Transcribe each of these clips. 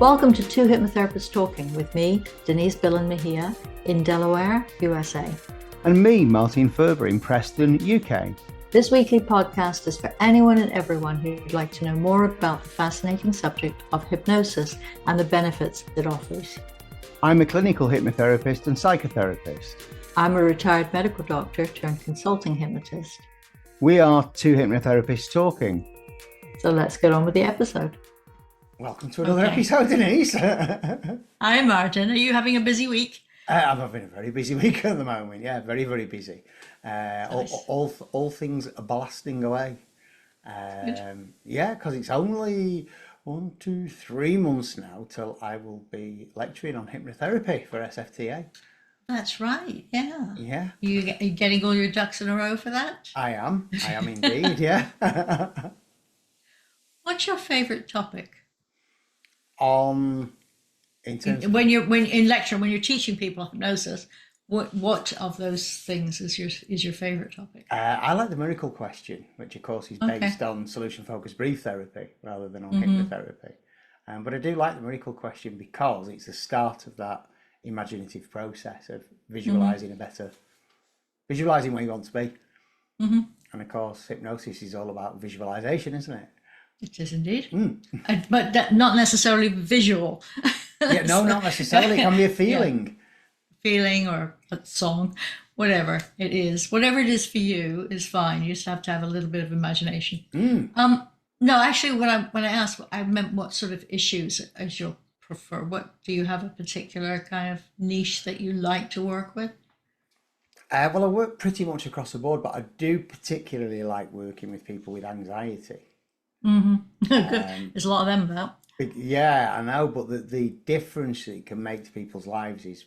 Welcome to Two Hypnotherapists Talking with me, Denise Billen-Mejia, in Delaware, USA. And me, Martin Furber, in Preston, UK. This weekly podcast is for anyone and everyone who'd like to know more about the fascinating subject of hypnosis and the benefits it offers. I'm a clinical hypnotherapist and psychotherapist. I'm a retired medical doctor turned consulting hypnotist. We are Two Hypnotherapists Talking. So let's get on with the episode. Welcome to another episode, Denise. Hi, Martin. Are you having a busy week? I'm having a very busy week at the moment. Yeah, very, very busy. Nice. All things are blasting away. Yeah, because it's only 1, 2, 3 months now till I will be lecturing on hypnotherapy for SFTA. That's right. Yeah. Yeah. Are you getting all your ducks in a row for that? I am indeed. Yeah. What's your favorite topic? In terms of, When in lecture, when you're teaching people hypnosis, what of those things is your favorite topic? I like the miracle question, which of course is based on solution-focused brief therapy rather than on hypnotherapy. But I do like the miracle question because it's the start of that imaginative process of visualizing visualizing where you want to be. And of course, hypnosis is all about visualization, isn't it? It is indeed, but not necessarily visual. Yeah, no, not necessarily. It can be a feeling. Feeling or a song, whatever it is. Whatever it is for you is fine. You just have to have a little bit of imagination. No, actually, when I asked, I meant what sort of issues as you prefer. What do you have a particular kind of niche that you like to work with? Well, I work pretty much across the board, but I do particularly like working with people with anxiety. There's a lot of them about. Yeah, I know, but the difference it can make to people's lives is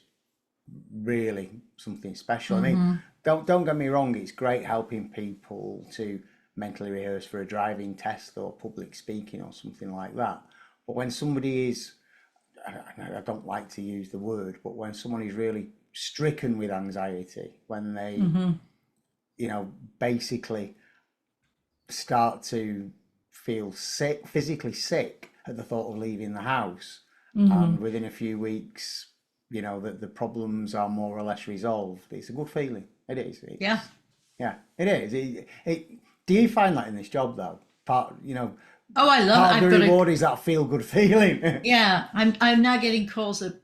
really something special. I mean, don't get me wrong, it's great helping people to mentally rehearse for a driving test or public speaking or something like that. But when somebody is, I don't like to use the word, but when someone is really stricken with anxiety, when they, basically start to feel sick, physically sick at the thought of leaving the house, and within a few weeks, that the problems are more or less resolved. It's a good feeling. It is. Yeah, it is. Do you find that in this job though? Oh, I love it. The reward is that feel good feeling. Yeah, I'm now getting calls of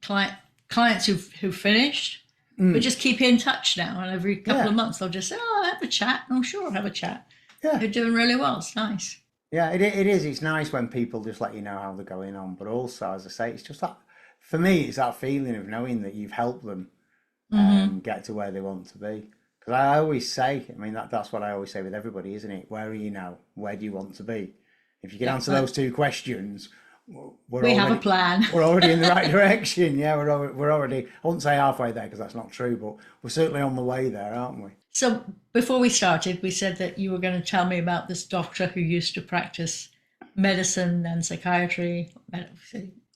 clients who finished, but just keep in touch now, and every couple of months they'll just say, "Oh, have a chat." Oh, sure, have a chat. Yeah, they're doing really well. It's nice. Yeah, it is. It's nice when people just let you know how they're going on. But also, as I say, it's just that, for me, it's that feeling of knowing that you've helped them get to where they want to be. Because I always say, that's what I always say with everybody, isn't it? Where are you now? Where do you want to be? If you can answer those two questions, we have a plan. We're already in the right direction. Yeah, we're already, I wouldn't say halfway there because that's not true, but we're certainly on the way there, aren't we? So before we started, we said that you were going to tell me about this doctor who used to practice medicine and psychiatry.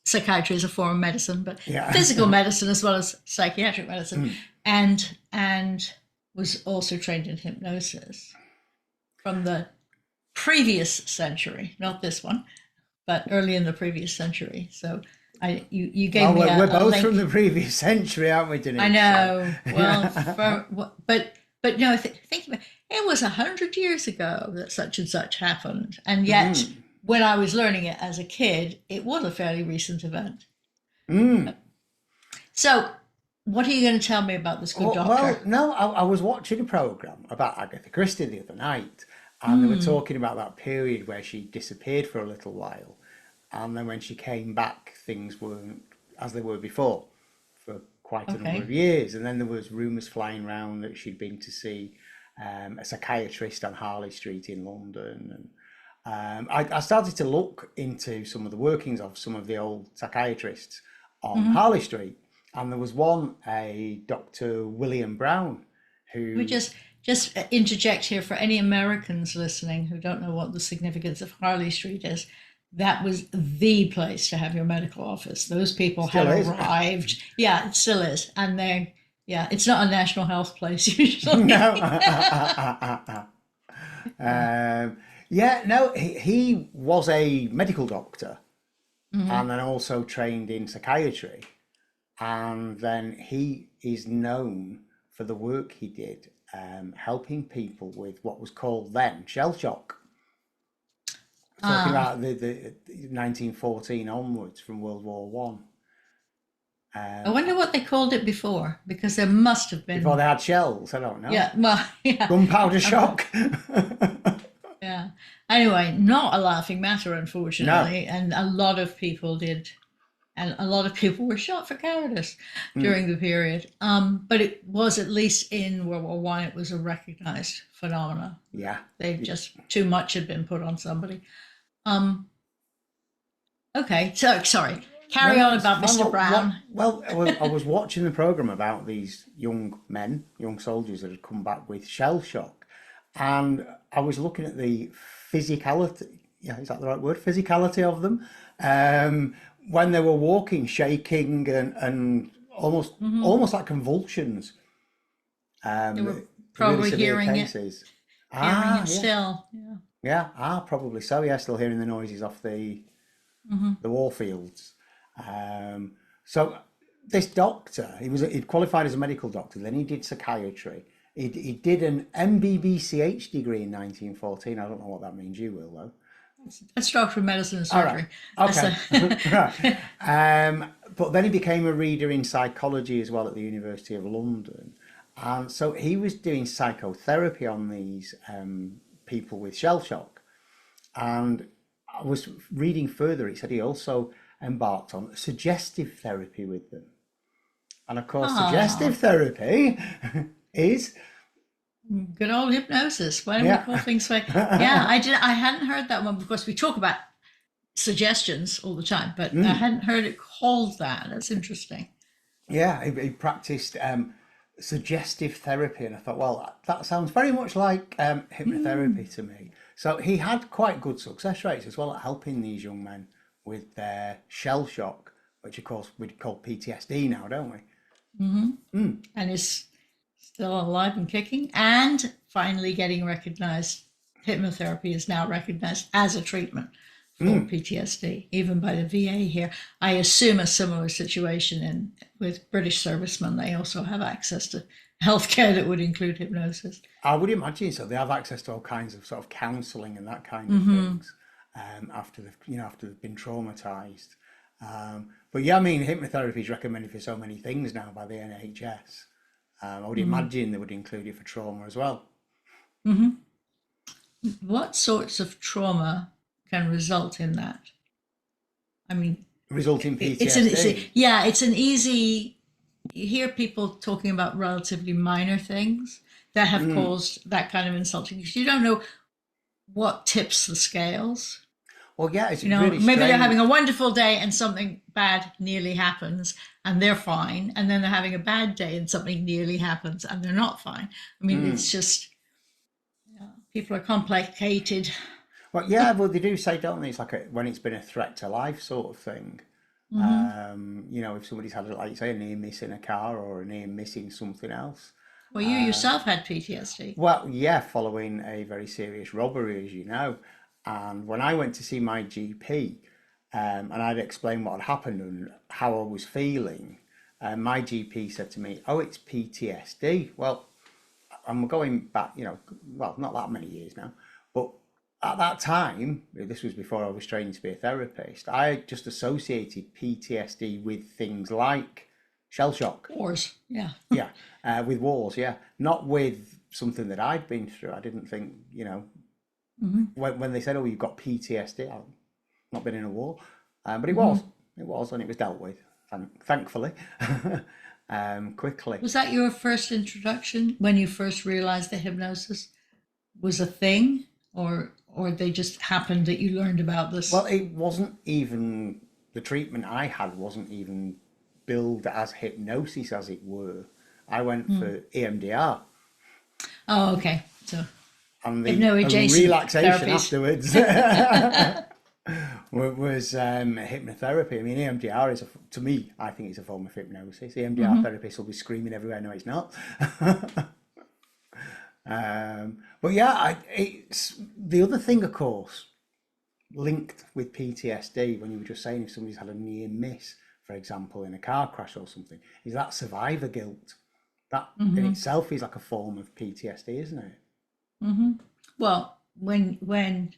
Psychiatry is a form of medicine, but physical medicine as well as psychiatric medicine, and was also trained in hypnosis from the previous century, not this one, but early in the previous century. So you gave me we're both link. from the previous century, aren't we, Denise? I know. Well, but no, think about it. It was 100 years ago that such and such happened, and yet when I was learning it as a kid, it was a fairly recent event. So, what are you going to tell me about this good doctor? Well, no, I was watching a program about Agatha Christie the other night, and they were talking about that period where she disappeared for a little while, and then when she came back, things weren't as they were before for quite a number of years. And then there was rumours flying around that she'd been to see a psychiatrist on Harley Street in London. And I started to look into some of the workings of some of the old psychiatrists on Harley Street. And there was one, a Dr. William Brown, who... We just interject here for any Americans listening who don't know what the significance of Harley Street is. That was the place to have your medical office. Those people had arrived. Yeah, it still is. And it's not a national health place usually. No. He was a medical doctor and then also trained in psychiatry. And then he is known for the work he did helping people with what was called then shell shock. Talking about the 1914 onwards from World War One. I wonder what they called it before, because there must have been. Before they had shells, I don't know. Yeah, well, yeah. Gunpowder shock. Yeah. Anyway, not a laughing matter, unfortunately. No. And a lot of people did. And a lot of people were shot for cowardice during the period. But it was, at least in World War One, it was a recognized phenomenon. Yeah. They just, too much had been put on somebody. Okay, so sorry. Carry on about Mr. Brown. Well, I was watching the program about these young men, young soldiers that had come back with shell shock, and I was looking at the physicality. Yeah, is that the right word? Physicality of them. When they were walking, shaking, and almost like convulsions. They were probably really hearing cases. it. Hearing it Yeah. still. Yeah. Yeah, probably so. Yeah, still hearing the noises off the war fields. So this doctor, he'd qualified as a medical doctor. Then he did psychiatry. He did an MBBCH degree in 1914. I don't know what that means. You will though. That's doctor of medicine and surgery. Okay. Right. But then he became a reader in psychology as well at the University of London. And so he was doing psychotherapy on these people with shell shock. And I was reading further, it said he also embarked on suggestive therapy with them. And of course, suggestive therapy is good old hypnosis. Why don't we call things like? Yeah, I hadn't heard that one, because we talk about suggestions all the time, but I hadn't heard it called that. That's interesting. Yeah, he practiced suggestive therapy, and I thought, well, that sounds very much like hypnotherapy to me. So he had quite good success rates as well at helping these young men with their shell shock, which of course we'd call PTSD now, don't we? And is still alive and kicking, and finally getting recognized. Hypnotherapy is now recognized as a treatment for PTSD, even by the VA here. I assume a similar situation with British servicemen. They also have access to healthcare that would include hypnosis. I would imagine so. They have access to all kinds of sort of counselling and that kind of things after they've been traumatized. But yeah, I mean, hypnotherapy is recommended for so many things now by the NHS. I would imagine they would include it for trauma as well. What sorts of trauma can result in that? I mean, result in PTSD. It's an easy. You hear people talking about relatively minor things that have caused that kind of insulting, because you don't know what tips the scales. Well, yeah, it's really strange. Maybe they're having a wonderful day and something bad nearly happens and they're fine, and then they're having a bad day and something nearly happens and they're not fine. I mean, it's just people are complicated. Well, yeah, well, they do say, don't they? It's like when it's been a threat to life sort of thing. If somebody's had, like you say, a near miss in a car or a near missing something else. Well, you yourself had PTSD. Well, yeah, following a very serious robbery, as you know. And when I went to see my GP, and I'd explained what had happened and how I was feeling, my GP said to me, "Oh, it's PTSD." Well, I'm going back, not that many years now, but at that time, this was before I was training to be a therapist, I just associated PTSD with things like shell shock. Wars, yeah. Yeah, with wars, yeah. Not with something that I'd been through. I didn't think, when they said, "Oh, you've got PTSD," I've not been in a war. But it was, and it was dealt with, thankfully, quickly. Was that your first introduction when you first realized that hypnosis was a thing, or they just happened that you learned about this? Well, it wasn't even, the treatment I had wasn't even billed as hypnosis, as it were. I went for EMDR. Oh, okay. So, and the therapies relaxation afterwards was hypnotherapy. I mean, EMDR is, to me, I think it's a form of hypnosis. EMDR therapists will be screaming everywhere, "No, it's not." But yeah, it's the other thing, of course, linked with PTSD when you were just saying if somebody's had a near miss, for example, in a car crash or something, is that survivor guilt. That in itself is like a form of PTSD, isn't it? Well, when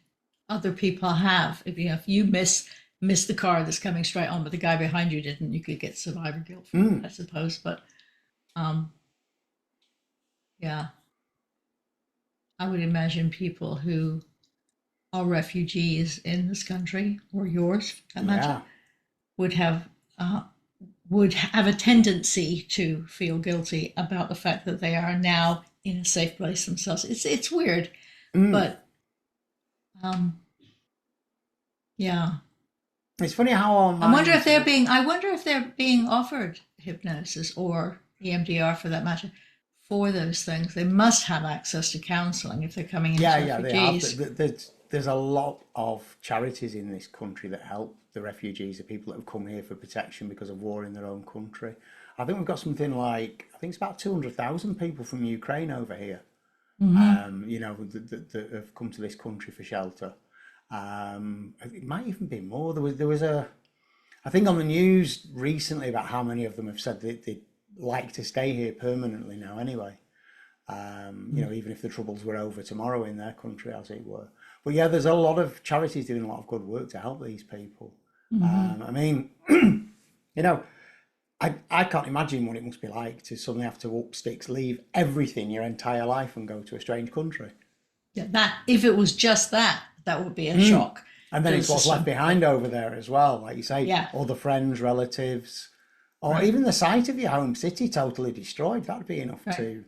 other people have, if you miss the car that's coming straight on, but the guy behind you didn't, you could get survivor guilt from it, I suppose. But yeah, I would imagine people who are refugees in this country, or yours, for that matter, would have a tendency to feel guilty about the fact that they are now in a safe place themselves. It's weird, but yeah. It's funny how our minds... I wonder if they're being offered hypnosis or EMDR, for that matter, for those things. They must have access to counselling if they're coming in as refugees. They have. There's a lot of charities in this country that help the refugees, the people that have come here for protection because of war in their own country. I think we've got something like, I think it's about 200,000 people from Ukraine over here, that have come to this country for shelter. It might even be more. There was I think on the news recently about how many of them have said that they'd like to stay here permanently now anyway. Even if the troubles were over tomorrow in their country, as it were. But yeah, there's a lot of charities doing a lot of good work to help these people. I mean, I can't imagine what it must be like to suddenly have to up sticks, leave everything your entire life and go to a strange country. Yeah, that if it was just that would be a shock. And then it's what's left behind over there as well, like you say, other friends, relatives, or even the sight of your home city totally destroyed. That'd be enough to,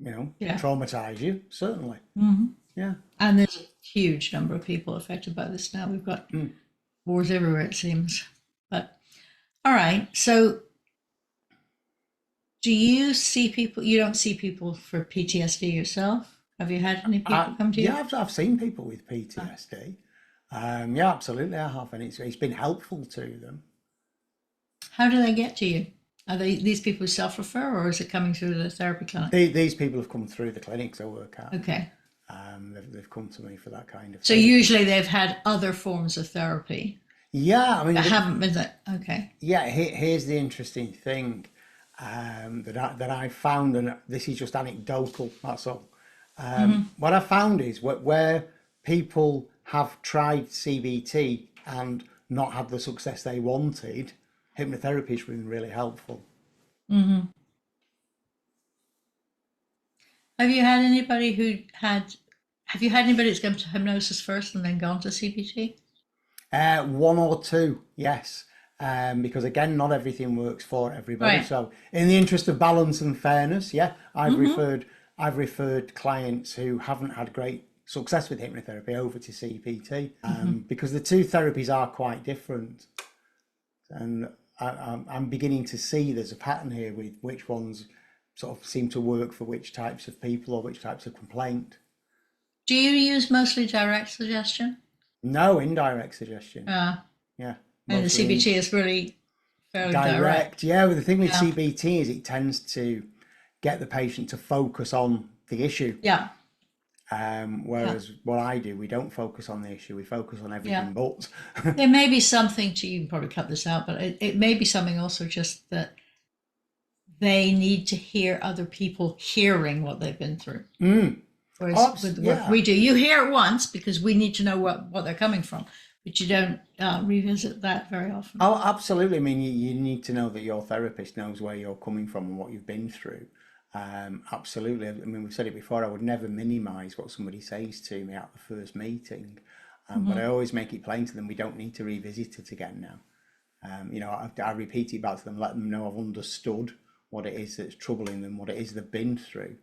traumatise you, certainly. Yeah. And there's a huge number of people affected by this now. We've got wars everywhere, it seems. But all right, so do you see people? You don't see people for PTSD yourself? Have you had any people come to you? Yeah, I've seen people with PTSD. Yeah, absolutely, I have, and it's been helpful to them. How do they get to you? Are these people self-refer, or is it coming through the therapy clinic? These people have come through the clinics I work at. Okay. They've come to me for that kind of thing. So usually they've had other forms of therapy. Yeah, I mean, that haven't been that. Okay. Yeah, here's the interesting thing that I found, and this is just anecdotal. That's all. What I found is where people have tried CBT and not had the success they wanted, hypnotherapy has been really helpful. Have you had anybody that's gone to hypnosis first and then gone to CBT? One or two, yes. Because again, not everything works for everybody. Right. So in the interest of balance and fairness, I've referred clients who haven't had great success with hypnotherapy over to CBT, because the two therapies are quite different. And I'm beginning to see there's a pattern here with which ones sort of seem to work for which types of people or which types of complaint. Do you use mostly direct suggestion? No, indirect suggestion. Yeah. And the CBT is really fairly direct. Yeah, but the thing with CBT is it tends to get the patient to focus on the issue. Yeah. Whereas what I do, we don't focus on the issue, we focus on everything but. There may be something you can probably cut this out, but it may be something also just that they need to hear other people hearing what they've been through. Whereas with the work we do, you hear it once because we need to know what they're coming from, but you don't revisit that very often. Oh, absolutely. I mean, you need to know that your therapist knows where you're coming from and what you've been through. Absolutely. I mean, we've said it before, I would never minimise what somebody says to me at the first meeting, but I always make it plain to them, we don't need to revisit it again now. I repeat it back to them, let them know I've understood what it is that's troubling them, what it is they've been through.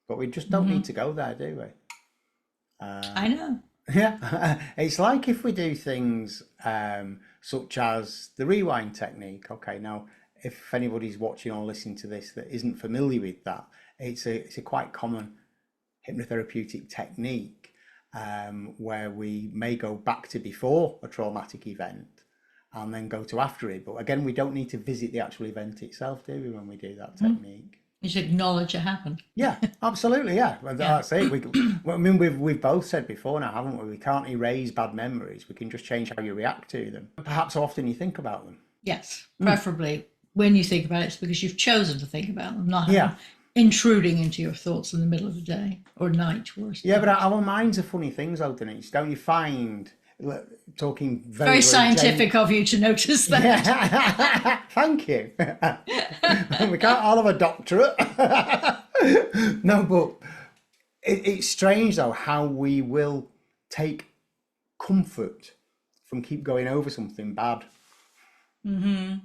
But we just don't need to go there, do we? I know. Yeah, it's like if we do things such as the rewind technique. Okay, now if anybody's watching or listening to this that isn't familiar with that, it's a quite common hypnotherapeutic technique where we may go back to before a traumatic event and then go to after it. But again, we don't need to visit the actual event itself, do we, when we do that technique? You should acknowledge it happened. Yeah, absolutely. Yeah, well, that's it. I mean, we've both said before now, haven't we? We can't erase bad memories. We can just change how you react to them. Perhaps how often you think about them. Yes, preferably when you think about it, it's because you've chosen to think about them, not intruding into your thoughts in the middle of the day or night. Worse. Yeah, but our minds are funny things, though, Denise. Don't you find? Talking very scientific of you to notice that. Yeah. Thank you. We can't all have a doctorate. No, but it's strange though how we will take comfort from keep going over something bad. I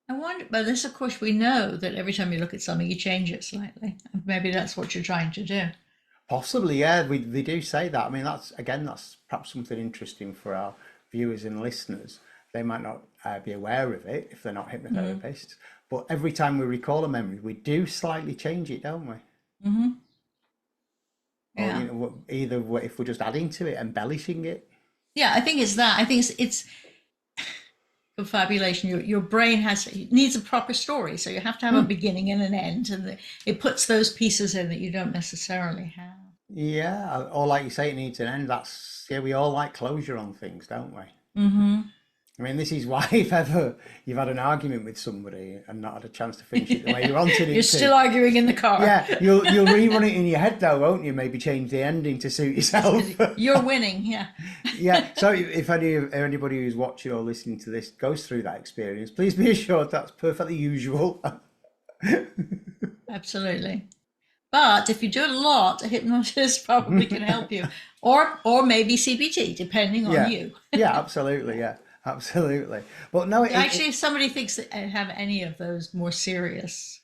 wonder, but this, of course, we know that every time you look at something, you change it slightly. And maybe that's what you're trying to do. Possibly, yeah. They do say that. I mean, that's perhaps something interesting for our viewers and listeners. They might not be aware of it if they're not hypnotherapists. But every time we recall a memory, we do slightly change it, don't we? Yeah. Or, you know, either if we're just adding to it, embellishing it. Yeah, I think it's that. I think it's confabulation. Your brain needs a proper story, so you have to have a beginning and an end, and it puts those pieces in that you don't necessarily have. Yeah, or like you say, it needs an end. We all like closure on things, don't we? I mean, this is why if ever you've had an argument with somebody and not had a chance to finish it the way you wanted it to. You're still arguing in the car. Yeah, you'll rerun it in your head though, won't you? Maybe change the ending to suit yourself. You're winning, yeah. Yeah, so if anybody who's watching or listening to this goes through that experience, please be assured that's perfectly usual. Absolutely. But if you do it a lot, a hypnotist probably can help you. Or maybe CBT, depending on you. Yeah, absolutely, yeah. Absolutely. But no, actually, if somebody thinks that I have any of those more serious,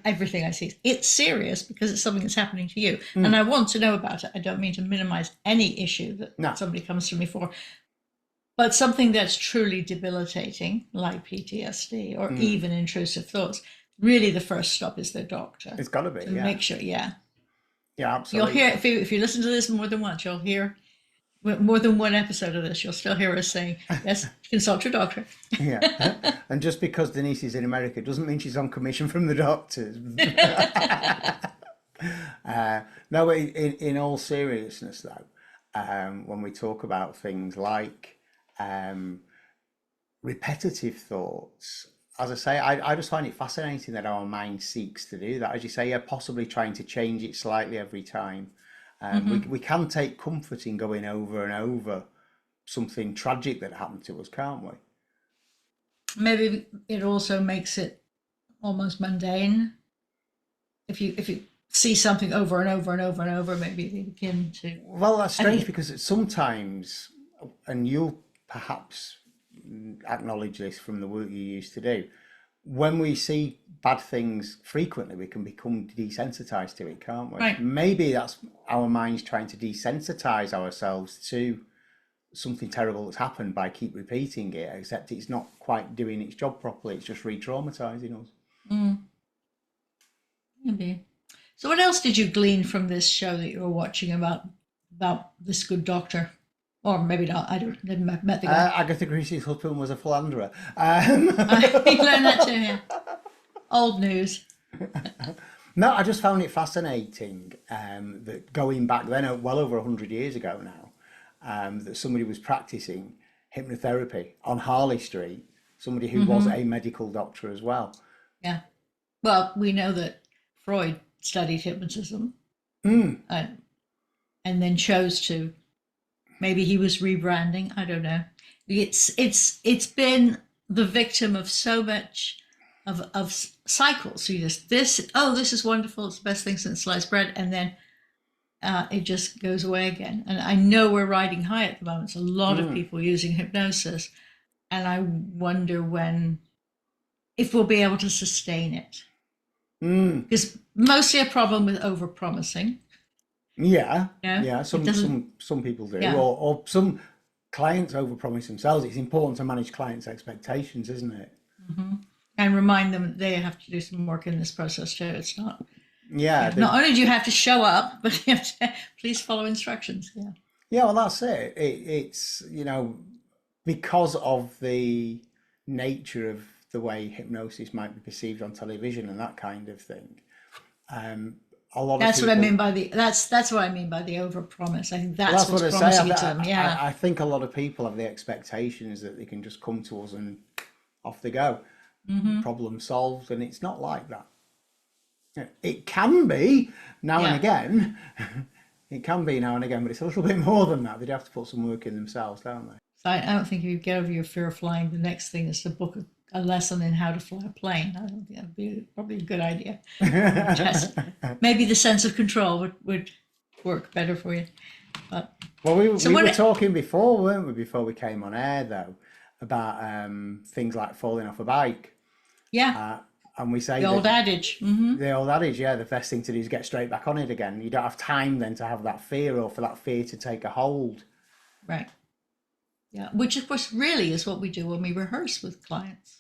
everything I see, it's serious because it's something that's happening to you. And I want to know about it. I don't mean to minimize any issue that somebody comes to me for. But something that's truly debilitating, like PTSD or even intrusive thoughts, really the first stop is their doctor. It's got to be, to make sure, Yeah, absolutely. You'll hear, if you listen to this more than once, you'll hear more than one episode of this, you'll still hear us saying, yes, consult your doctor. Yeah. And just because Denise is in America doesn't mean she's on commission from the doctors. No, in all seriousness, though, when we talk about things like repetitive thoughts, as I say, I just find it fascinating that our mind seeks to do that. As you say, possibly trying to change it slightly every time. We can take comfort in going over and over something tragic that happened to us, can't we? Maybe it also makes it almost mundane. If you see something over and over and over and over, maybe they begin to. Well, that's strange because sometimes, and you'll perhaps acknowledge this from the work you used to do, when we see bad things frequently, we can become desensitized to it, can't we? Right. Maybe that's our minds trying to desensitize ourselves to something terrible that's happened by keep repeating it, except it's not quite doing its job properly. It's just re-traumatizing us. Maybe. So what else did you glean from this show that you were watching about this good doctor? Or maybe not. I didn't met the guy. Agatha Christie's husband was a philanderer. You learned that too, yeah. Old news. No, I just found it fascinating that going back then, well over 100 years ago now, that somebody was practicing hypnotherapy on Harley Street, somebody who was a medical doctor as well. Yeah. Well, we know that Freud studied hypnotism and then chose to. Maybe he was rebranding. I don't know. It's been the victim of so much of cycles. So you just this is wonderful. It's the best thing since sliced bread, and then it just goes away again. And I know we're riding high at the moment. It's a lot of people using hypnosis, and I wonder if we'll be able to sustain it. Because mostly a problem with overpromising. Yeah, no? Yeah. Some people do, or some clients overpromise themselves. It's important to manage clients' expectations, isn't it? And remind them they have to do some work in this process too. It's not. Yeah. Not only do you have to show up, but you have to please follow instructions. Yeah. Yeah. Well, that's it. It's because of the nature of the way hypnosis might be perceived on television and that kind of thing. A lot That's of what I people, mean by that's what I mean by the overpromise. I think that's what what's I promising say. it to them. Yeah. I think a lot of people have the expectations that they can just come to us and off they go, problem solved, and it's not like that. It can be now and again. It can be now and again, but it's a little bit more than that. They'd have to put some work in themselves, don't they? So I don't think if you get over your fear of flying, the next thing is to book a lesson in how to fly a plane. I don't think that'd be probably a good idea. Just maybe the sense of control would work better for you. But well, we were talking before, weren't we? Before we came on air, though, about things like falling off a bike. Yeah. And we say the old adage. The old adage, yeah, the best thing to do is get straight back on it again. You don't have time then to have that fear or for that fear to take a hold. Right. Yeah, which of course really is what we do when we rehearse with clients.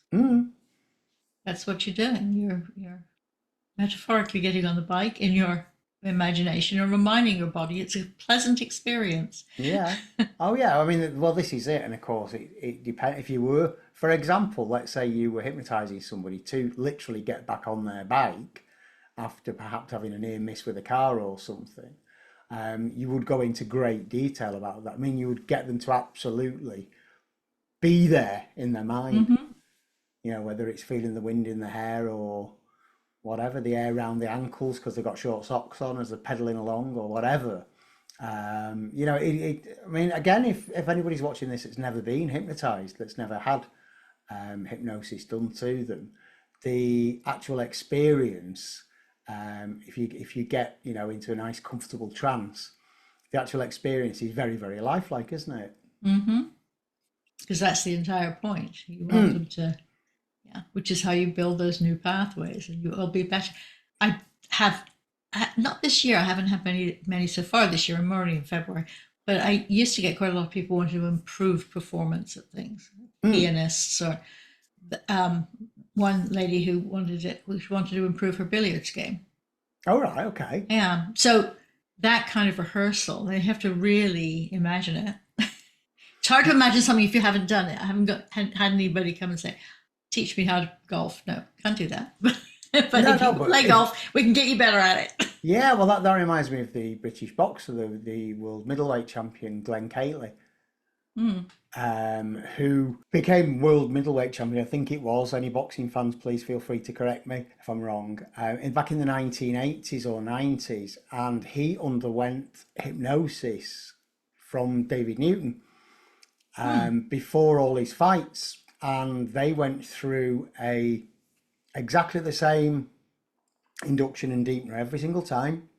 That's what you're doing. You're metaphorically getting on the bike in your imagination and reminding your body it's a pleasant experience. Yeah. Oh, yeah. I mean, well, this is it. And of course, it depends. If you were, for example, let's say you were hypnotizing somebody to literally get back on their bike after perhaps having a near miss with a car or something, you would go into great detail about that. I mean, you would get them to absolutely be there in their mind, you know, whether it's feeling the wind in the hair or whatever, the air around the ankles because they've got short socks on as they're pedaling along or whatever. You know, I mean, again, if anybody's watching this that's never been hypnotized, that's never had hypnosis done to them, the actual experience, if you get, you know, into a nice comfortable trance, the actual experience is very, very lifelike, isn't it? Because that's the entire point. You want them to, which is how you build those new pathways, and you'll be better. I have not this year. I haven't had many so far this year. I'm already in February, but I used to get quite a lot of people wanting to improve performance at things, pianists or one lady who wanted to improve her billiards game. Oh, right, okay. Yeah, so that kind of rehearsal, they have to really imagine it. It's hard to imagine something if you haven't done it. I haven't had anybody come and say, teach me how to golf. No, can't do that. But if you play golf, we can get you better at it. Yeah, well, that reminds me of the British boxer, the world middleweight champion, Glenn Catley, who became world middleweight champion, I think it was. Any boxing fans, please feel free to correct me if I'm wrong. Back in the 1980s or 90s, and he underwent hypnosis from David Newton before all his fights. And they went through exactly the same induction and deepener every single time.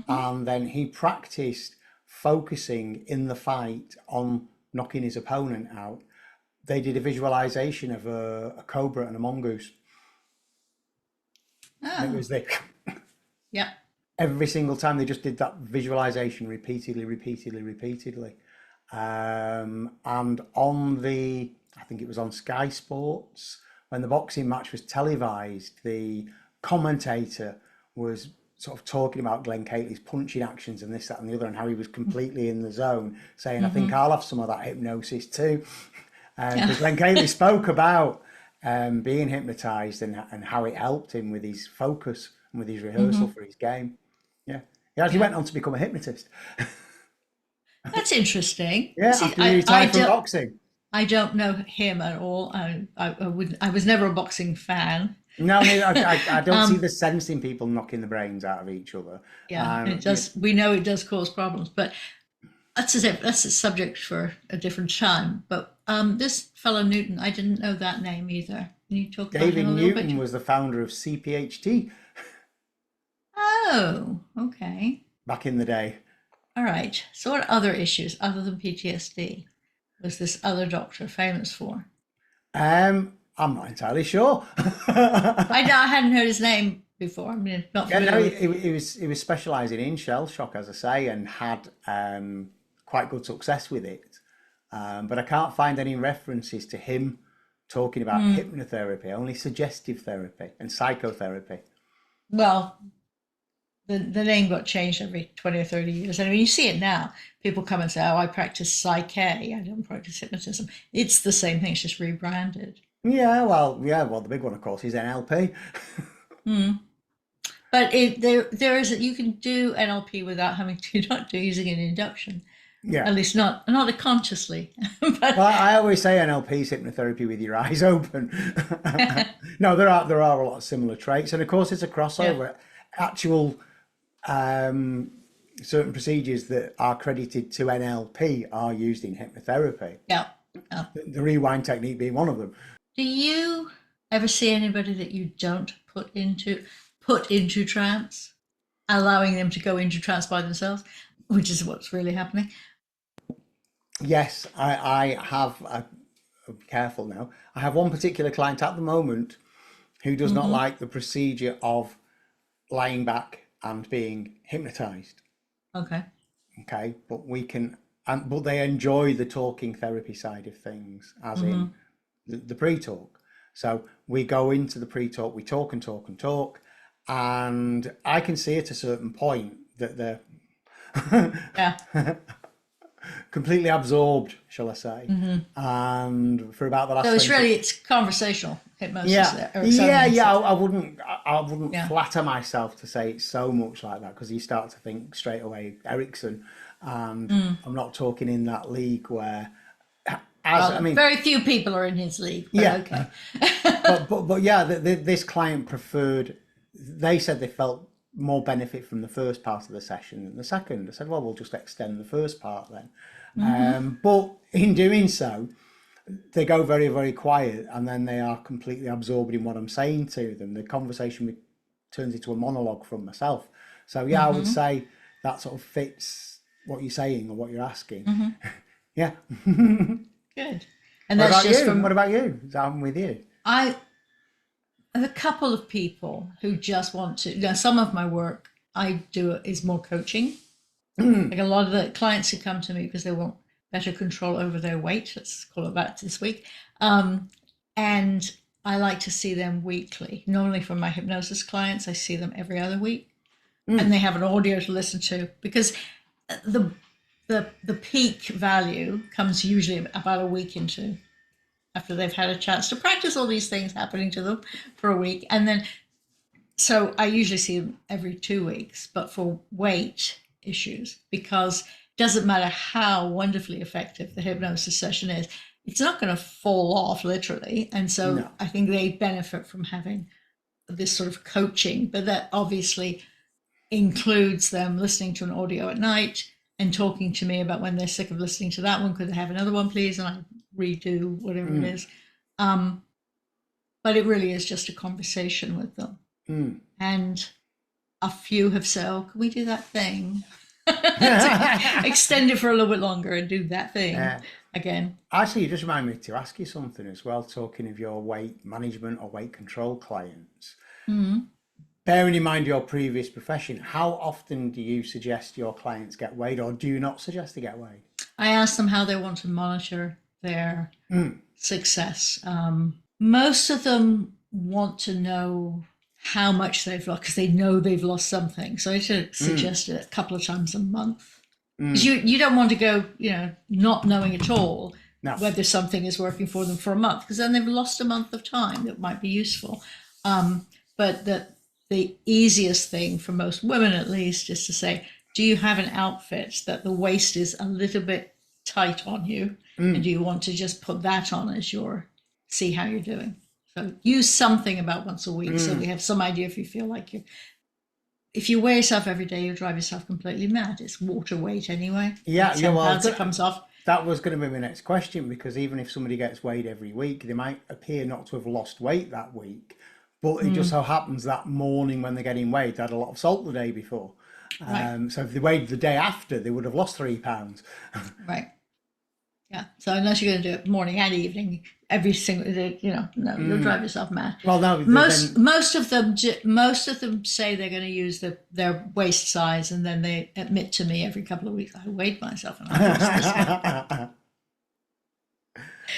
And then he practiced focusing in the fight on knocking his opponent out. They did a visualization of a cobra and a mongoose. And it was every single time they just did that visualization repeatedly. And on I think it was on Sky Sports, when the boxing match was televised, the commentator was sort of talking about Glenn Catley's punching actions and this, that and the other, and how he was completely in the zone, saying, I think I'll have some of that hypnosis too. Because Glenn Catley spoke about being hypnotised and how it helped him with his focus and with his rehearsal for his game. Yeah. He actually went on to become a hypnotist. That's interesting. Yeah, after he retired from boxing. I don't know him at all. I was never a boxing fan. No, I don't see the sense in people knocking the brains out of each other. Yeah, it does. We know it does cause problems, but that's a subject for a different time. But this fellow Newton, I didn't know that name either. Can you talk about him a little bit? David Newton was the founder of CPHT. Oh, okay. Back in the day. All right. So what other issues other than PTSD was this other doctor famous for? I'm not entirely sure. I hadn't heard his name before. I mean, not familiar. He was specialising in shell shock, as I say, and had quite good success with it. But I can't find any references to him talking about hypnotherapy, only suggestive therapy and psychotherapy. Well, the name got changed every 20 or 30 years. I mean, you see it now. People come and say, oh, I practice psyche. I don't practice hypnotism. It's the same thing. It's just rebranded. Well, the big one, of course, is NLP. But there is you can do NLP without having to not using an induction. Yeah. At least not consciously. But Well, I always say NLP is hypnotherapy with your eyes open. No, there are a lot of similar traits, and of course, it's a crossover. Actual certain procedures that are credited to NLP are used in hypnotherapy. yeah. The rewind technique being one of them. Do you ever see anybody that you don't put into trance, allowing them to go into trance by themselves, which is what's really happening? Yes, I have. Be careful now. I have one particular client at the moment who does not like the procedure of lying back and being hypnotized. Okay. Okay, but but they enjoy the talking therapy side of things, as in the pre-talk. So we go into the pre-talk, we talk and talk and talk, and I can see at a certain point that they're completely absorbed, shall I say? And for about the last. So it's conversational hypnosis. Yeah, I wouldn't flatter myself to say it's so much like that, because you start to think straight away Erickson, and I'm not talking in that league where. Very few people are in his league. But okay. but this client preferred. They said they felt more benefit from the first part of the session than the second. I said, well, we'll just extend the first part then. But in doing so, they go very, very quiet, and then they are completely absorbed in what I'm saying to them. The conversation turns into a monologue from myself. So I would say that sort of fits what you're saying or what you're asking. Yeah. Good. And that's just from. What about you? Does that happen with you? I have a couple of people who just want to. Now, some of my work I do is more coaching. Like a lot of the clients who come to me because they want better control over their weight. Let's call it that this week. And I like to see them weekly. Normally for my hypnosis clients, I see them every other week, and they have an audio to listen to, because the peak value comes usually about a week into, after they've had a chance to practice all these things happening to them for a week. And then, so I usually see them every 2 weeks, but for weight issues, because it doesn't matter how wonderfully effective the hypnosis session is, it's not going to fall off literally. And so I think they benefit from having this sort of coaching, but that obviously includes them listening to an audio at night and talking to me about when they're sick of listening to that one, could they have another one, please? And I redo whatever it is. But it really is just a conversation with them. And a few have said, oh, can we do that thing? Extend it for a little bit longer and do that thing again. Actually, you just remind me to ask you something as well, talking of your weight management or weight control clients. Bearing in mind your previous profession, how often do you suggest your clients get weighed, or do you not suggest they get weighed? I ask them how they want to monitor their success. Most of them want to know how much they've lost, because they know they've lost something. So I should suggest it a couple of times a month. Because you don't want to go, not knowing at all whether something is working for them for a month, because then they've lost a month of time that might be useful. But the easiest thing for most women, at least, is to say, do you have an outfit that the waist is a little bit tight on you? And do you want to just put that on as see how you're doing? So use something about once a week, so we have some idea. If you feel like if you weigh yourself every day, you drive yourself completely mad. It's water weight anyway. It comes off. That was going to be my next question, because even if somebody gets weighed every week, they might appear not to have lost weight that week. But it just so happens that morning when they're getting weighed, they had a lot of salt the day before. So if they weighed the day after, they would have lost 3 pounds. Right. Yeah. So unless you're going to do it morning and evening, every single day, you'll drive yourself mad. Well, no. Most of them say they're going to use their waist size, and then they admit to me every couple of weeks, I weighed myself and I lost this.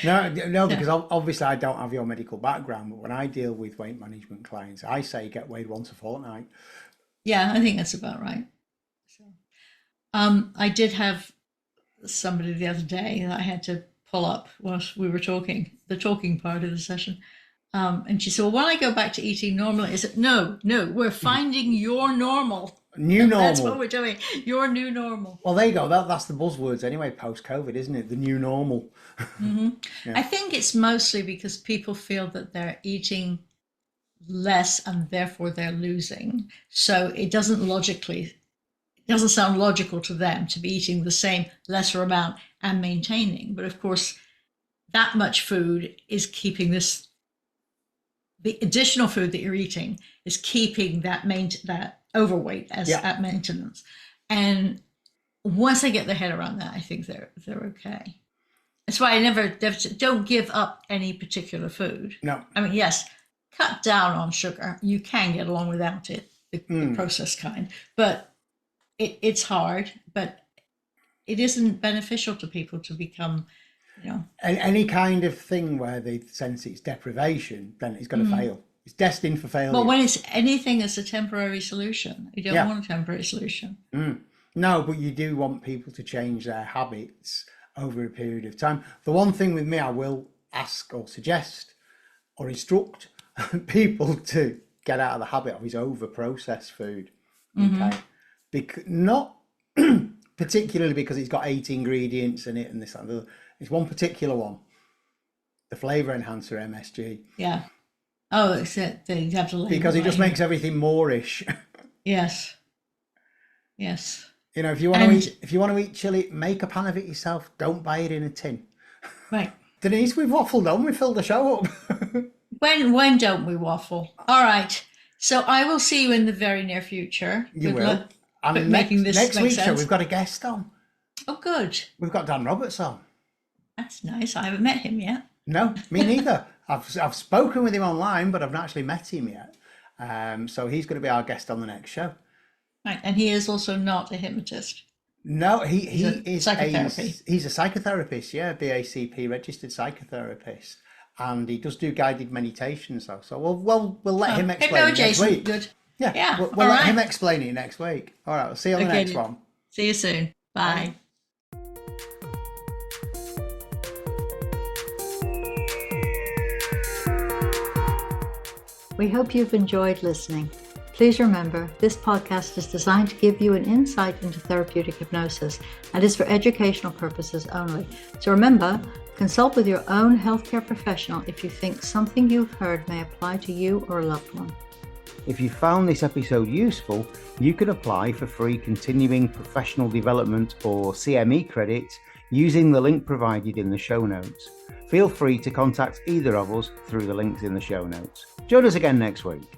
No, because obviously I don't have your medical background, but when I deal with weight management clients, I say get weighed once a fortnight. Yeah, I think that's about right. So, I did have somebody the other day that I had to pull up whilst we were talking, the talking part of the session. And she said, well, when I go back to eating normally, I said, no, we're finding your normal. New normal. That's what we're doing. Your new normal. Well, there you go. That's the buzzwords anyway, post-COVID, isn't it? The new normal. Mm-hmm. Yeah. I think it's mostly because people feel that they're eating less and therefore they're losing. So it doesn't sound logical to them to be eating the same lesser amount and maintaining. But of course, that much food is keeping the additional food that you're eating is keeping that overweight at maintenance. And once they get their head around that, I think they're okay. That's why I don't give up any particular food. No. I mean, yes, cut down on sugar. You can get along without it, the processed kind. But it's hard, but it isn't beneficial to people to become, Any kind of thing where they sense it's deprivation, then it's going to fail. It's destined for failure. Well, when it's anything as a temporary solution, you don't want a temporary solution. No, but you do want people to change their habits over a period of time. The one thing with me, I will ask or suggest or instruct people to get out of the habit of is over-processed food. Okay, not particularly because it's got 8 ingredients in it and this and that. It's one particular one, the flavour enhancer MSG. Yeah. Oh, it's it. They have to label because it just makes everything moreish. Yes. If you want to eat chili, make a pan of it yourself. Don't buy it in a tin. Right. Denise, we've waffled on. We filled the show up. When don't we waffle? All right. So I will see you in the very near future. You will. And next week's show, we've got a guest on. Oh, good. We've got Dan Roberts on. That's nice. I haven't met him yet. No, me neither. I've spoken with him online, but I've not actually met him yet. So he's going to be our guest on the next show. Right, and he is also not a hypnotist. No, he's a psychotherapy. He's a psychotherapist, BACP registered psychotherapist, and he does do guided meditations though. So we'll let him explain it next week. Good. Yeah. We'll let him explain it next week. All right, we'll see you on the next one. See you soon. Bye. We hope you've enjoyed listening. Please remember, this podcast is designed to give you an insight into therapeutic hypnosis and is for educational purposes only. So remember, consult with your own healthcare professional if you think something you've heard may apply to you or a loved one. If you found this episode useful, you can apply for free continuing professional development or CME credits using the link provided in the show notes. Feel free to contact either of us through the links in the show notes. Join us again next week.